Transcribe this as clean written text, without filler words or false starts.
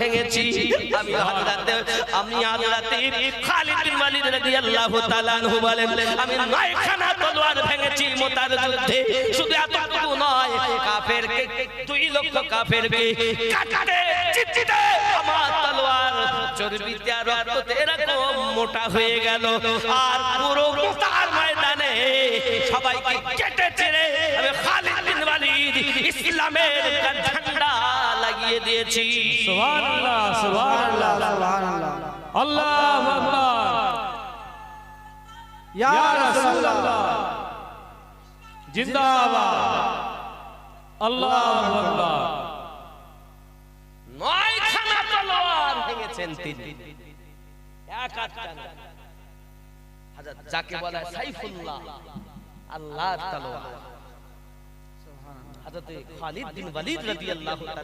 ভেঙেছি। আমি হযরতে খালিদ বিন ওয়ালিদ রাদিয়াল্লাহু তাআলা আনহু বলেন, আমি 9খানা তলোয়ার ভেঙেছি মুতার যুদ্ধে। শুধু এতটুকু নয়, কাফেরকে 2 লক্ষ কাফেরকে কাটতে চিচিতে আমার তলোয়ার চর্বিতে আর রক্ততে এরকম মোটা হয়ে গেল। আর পুরো মুতার ময়দানে সবাইকে কেটে ছেড়ে আমি খালিদ বিন ওয়ালিদ ইসলামের ঝান্ডা লাগিয়ে দিয়েছি। সুবহানাল্লাহ, সুবহানাল্লাহ, সুবহানাল্লাহ, আল্লাহু আকবার, ইয়া রাসূলুল্লাহ জিন্দাবাদ, আল্লাহু আকবার। 9খানা তলোয়ার ভেঙেছেন তিনি, এক আটটা না। হযরত যাকে বলা হয় সাইফুল্লাহ, আল্লাহর তলোয়ার, হযরত খালিদ বিন ওয়ালিদ রাদিয়াল্লাহু তাআলা